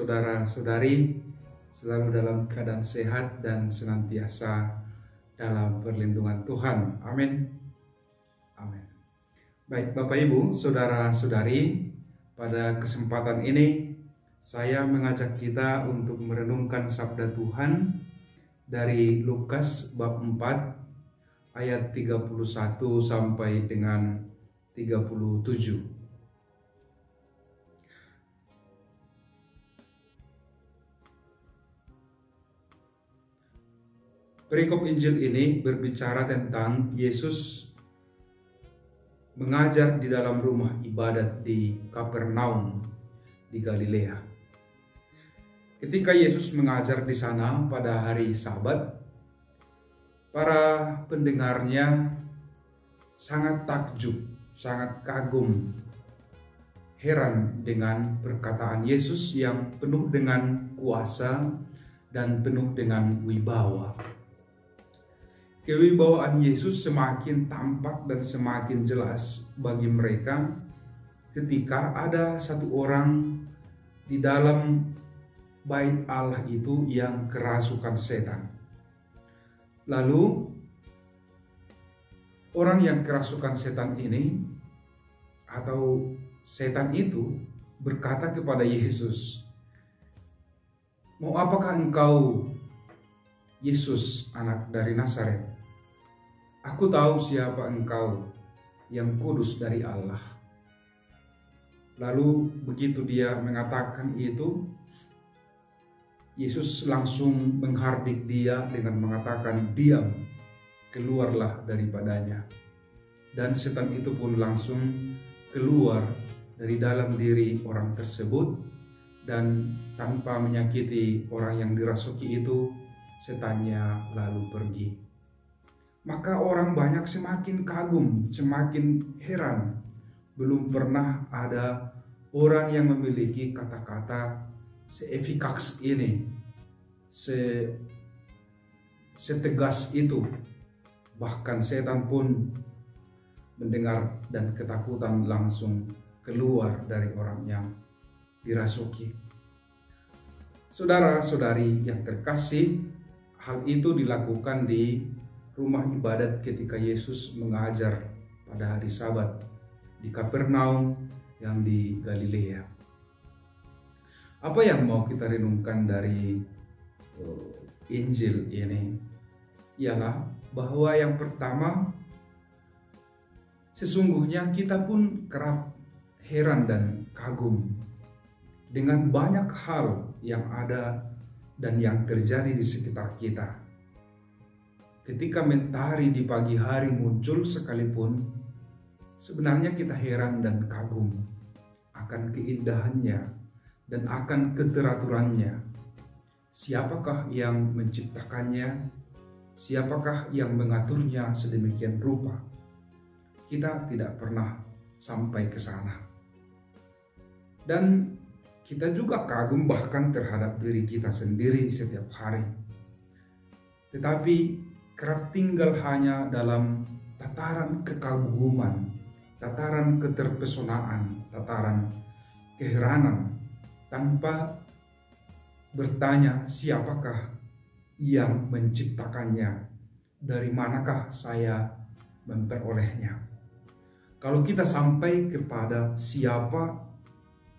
saudara-saudari selalu dalam keadaan sehat dan senantiasa dalam perlindungan Tuhan. Amin. Amin. Baik, Bapak Ibu, saudara-saudari, pada kesempatan ini saya mengajak kita untuk merenungkan sabda Tuhan dari Lukas bab 4 ayat 31 sampai dengan 37. Perikop Injil ini berbicara tentang Yesus mengajar di dalam rumah ibadat di Kapernaum di Galilea. Ketika Yesus mengajar di sana pada hari Sabat, para pendengarnya sangat takjub, sangat kagum, heran dengan perkataan Yesus yang penuh dengan kuasa dan penuh dengan wibawa. Kewibawaan Yesus semakin tampak dan semakin jelas bagi mereka ketika ada satu orang di dalam bait Allah itu yang kerasukan setan. Lalu orang yang kerasukan setan ini atau setan itu berkata kepada Yesus, "Mau apakah engkau, Yesus, anak dari Nazaret? Aku tahu siapa engkau, yang kudus dari Allah." Lalu begitu dia mengatakan itu, Yesus langsung menghardik dia dengan mengatakan, "Diam, keluarlah daripadanya." Dan setan itu pun langsung keluar dari dalam diri orang tersebut, dan tanpa menyakiti orang yang dirasuki itu, setannya lalu pergi. Maka orang banyak semakin kagum, semakin heran. Belum pernah ada orang yang memiliki kata-kata seefikaks ini, setegas itu. Bahkan setan pun mendengar dan ketakutan langsung keluar dari orang yang dirasuki. Saudara-saudari yang terkasih, hal itu dilakukan di rumah ibadat ketika Yesus mengajar pada hari Sabat di Kapernaum yang di Galilea. Apa yang mau kita renungkan dari Injil ini ialah bahwa yang pertama, sesungguhnya kita pun kerap heran dan kagum dengan banyak hal yang ada dan yang terjadi di sekitar kita. Ketika mentari di pagi hari muncul sekalipun, sebenarnya kita heran dan kagum akan keindahannya dan akan keteraturannya. Siapakah yang menciptakannya? Siapakah yang mengaturnya sedemikian rupa? Kita tidak pernah sampai ke sana. Dan kita juga kagum bahkan terhadap diri kita sendiri setiap hari. Tetapi kerap tinggal hanya dalam tataran kekaguman, tataran keterpesonaan, tataran keheranan, tanpa bertanya siapakah yang menciptakannya, dari manakah saya memperolehnya. Kalau kita sampai kepada siapa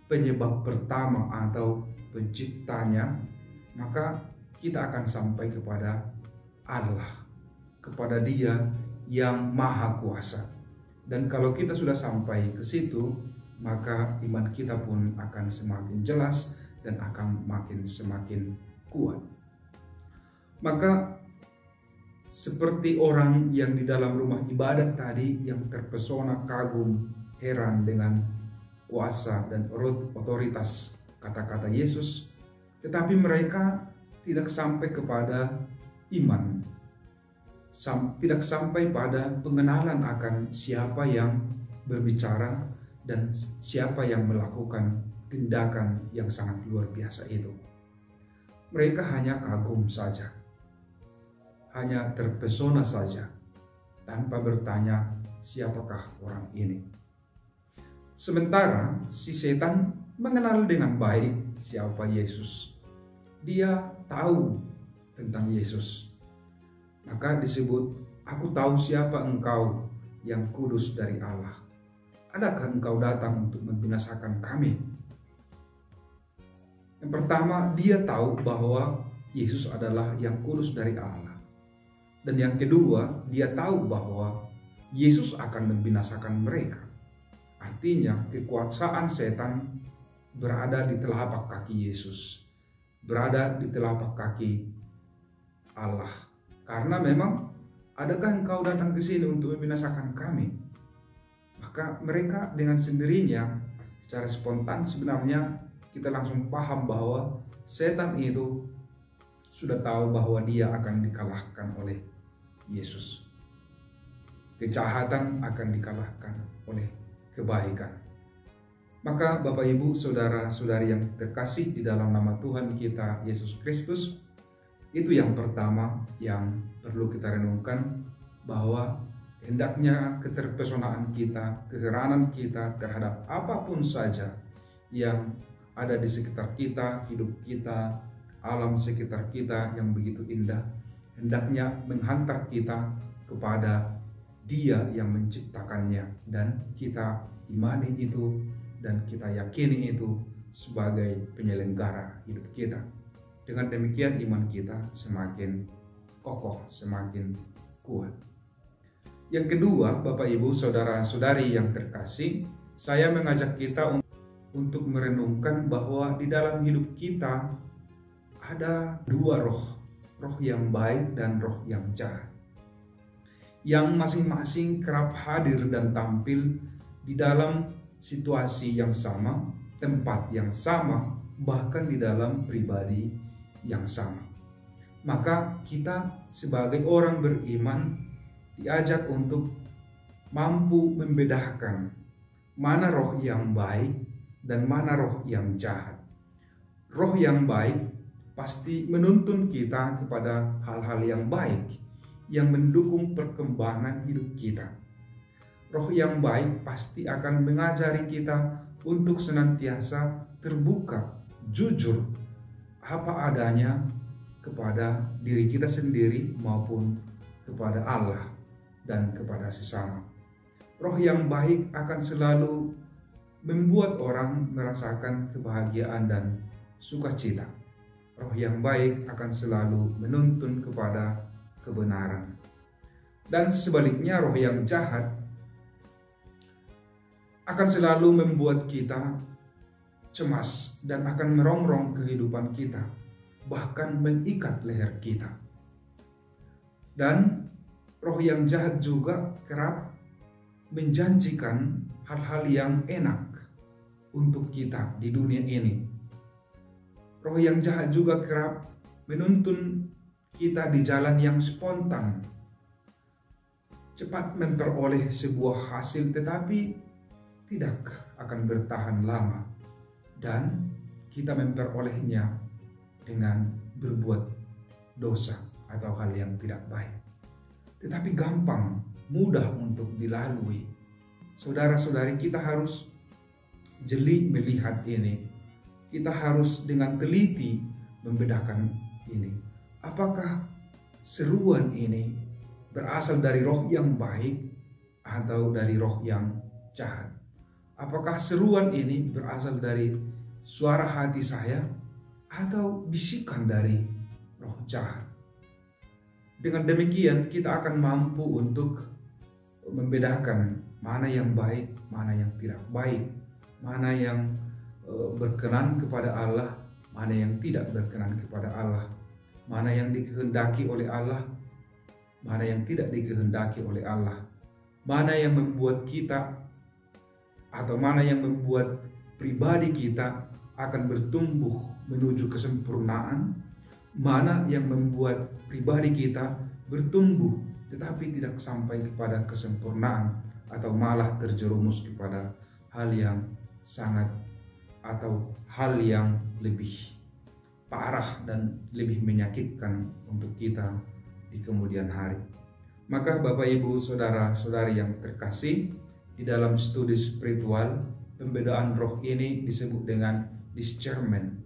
penyebab pertama atau penciptanya, maka kita akan sampai kepada Allah, kepada Dia yang Maha Kuasa. Dan kalau kita sudah sampai ke situ, maka iman kita pun akan semakin jelas dan akan semakin kuat. Maka seperti orang yang di dalam rumah ibadat tadi yang terpesona, kagum, heran dengan kuasa dan otoritas kata-kata Yesus, tetapi mereka tidak sampai kepada iman, tidak sampai pada pengenalan akan siapa yang berbicara dan siapa yang melakukan tindakan yang sangat luar biasa itu. Mereka hanya kagum saja, hanya terpesona saja, tanpa bertanya siapakah orang ini. Sementara si setan mengenal dengan baik siapa Yesus. Dia tahu tentang Yesus. Maka disebut, aku tahu siapa engkau yang kudus dari Allah. Adakah engkau datang untuk membinasakan kami? Yang pertama, dia tahu bahwa Yesus adalah yang kudus dari Allah. Dan yang kedua, dia tahu bahwa Yesus akan membinasakan mereka. Artinya, kekuasaan setan berada di telapak kaki Yesus, berada di telapak kaki Allah. Karena memang, adakah engkau datang ke sini untuk membinasakan kami? Maka mereka dengan sendirinya, secara spontan sebenarnya kita langsung paham bahwa setan itu sudah tahu bahwa dia akan dikalahkan oleh Yesus. Kejahatan akan dikalahkan oleh kebaikan. Maka Bapak Ibu, saudara-saudari yang terkasih di dalam nama Tuhan kita Yesus Kristus, itu yang pertama yang perlu kita renungkan, bahwa hendaknya keterpesonaan kita, keheranan kita terhadap apapun saja yang ada di sekitar kita, hidup kita, alam sekitar kita yang begitu indah, hendaknya menghantar kita kepada Dia yang menciptakannya, dan kita imani itu dan kita yakini itu sebagai penyelenggara hidup kita. Dengan demikian iman kita semakin kokoh, semakin kuat. Yang kedua, Bapak Ibu, saudara-saudari yang terkasih, saya mengajak kita untuk merenungkan bahwa di dalam hidup kita ada dua roh, roh yang baik dan roh yang jahat, yang masing-masing kerap hadir dan tampil di dalam situasi yang sama, tempat yang sama, bahkan di dalam pribadi yang sama. Maka kita sebagai orang beriman diajak untuk mampu membedakan mana roh yang baik dan mana roh yang jahat. Roh yang baik pasti menuntun kita kepada hal-hal yang baik, yang mendukung perkembangan hidup kita. Roh yang baik pasti akan mengajari kita untuk senantiasa terbuka, jujur, apa adanya kepada diri kita sendiri maupun kepada Allah dan kepada sesama. Roh yang baik akan selalu membuat orang merasakan kebahagiaan dan sukacita. Roh yang baik akan selalu menuntun kepada kebenaran. Dan sebaliknya, roh yang jahat akan selalu membuat kita cemas dan akan merongrong kehidupan kita, bahkan mengikat leher kita. Dan roh yang jahat juga kerap menjanjikan hal-hal yang enak untuk kita di dunia ini. Roh yang jahat juga kerap menuntun kita di jalan yang spontan, cepat memperoleh sebuah hasil tetapi tidak akan bertahan lama, dan kita memperolehnya dengan berbuat dosa atau hal yang tidak baik. Tetapi gampang, mudah untuk dilalui. Saudara-saudari, kita harus jeli melihat ini. Kita harus dengan teliti membedakan ini. Apakah seruan ini berasal dari roh yang baik atau dari roh yang jahat? Apakah seruan ini berasal dari suara hati saya atau bisikan dari roh jahat? Dengan demikian kita akan mampu untuk membedakan mana yang baik, mana yang tidak baik, mana yang berkenan kepada Allah, mana yang tidak berkenan kepada Allah, mana yang dikehendaki oleh Allah, mana yang tidak dikehendaki oleh Allah, mana yang membuat kita atau mana yang membuat pribadi kita akan bertumbuh menuju kesempurnaan, mana yang membuat pribadi kita bertumbuh tetapi tidak sampai kepada kesempurnaan atau malah terjerumus kepada hal yang sangat atau hal yang lebih parah dan lebih menyakitkan untuk kita di kemudian hari. Maka Bapak Ibu saudara-saudari yang terkasih, di dalam studi spiritual pembedaan roh ini disebut dengan discernment,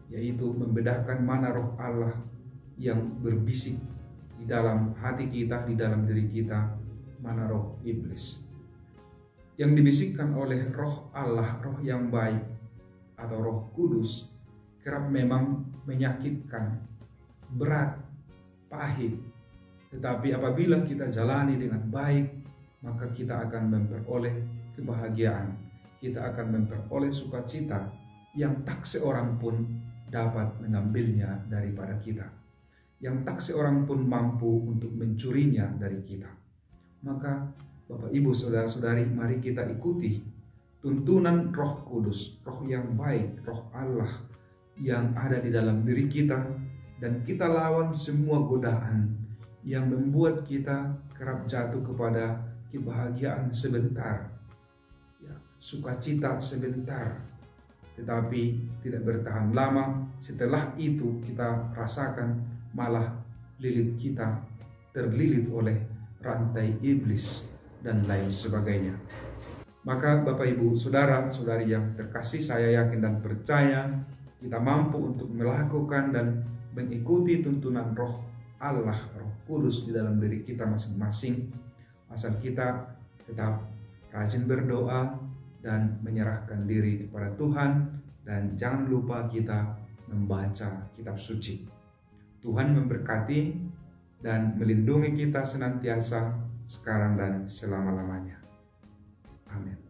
yaitu membedakan mana roh Allah yang berbisik di dalam hati kita, di dalam diri kita, mana roh iblis. Yang dibisikkan oleh roh Allah, roh yang baik atau roh kudus, kerap memang menyakitkan, berat, pahit. Tetapi apabila kita jalani dengan baik, maka kita akan memperoleh kebahagiaan. Kita akan memperoleh sukacita yang tak seorang pun dapat mengambilnya daripada kita. Yang tak seorang pun mampu untuk mencurinya dari kita. Maka Bapak Ibu Saudara-saudari, mari kita ikuti tuntunan Roh Kudus, roh yang baik, roh Allah yang ada di dalam diri kita, dan kita lawan semua godaan yang membuat kita kerap jatuh kepada kebahagiaan sebentar, ya, sukacita sebentar, tetapi tidak bertahan lama. Setelah itu kita rasakan malah lilit kita terlilit oleh rantai iblis dan lain sebagainya. Maka Bapak Ibu Saudara-saudari yang terkasih, saya yakin dan percaya kita mampu untuk melakukan dan mengikuti tuntunan roh Allah, roh kudus di dalam diri kita masing-masing, asal kita tetap rajin berdoa dan menyerahkan diri kepada Tuhan, dan jangan lupa kita membaca kitab suci. Tuhan memberkati dan melindungi kita senantiasa sekarang dan selama-lamanya. Amin.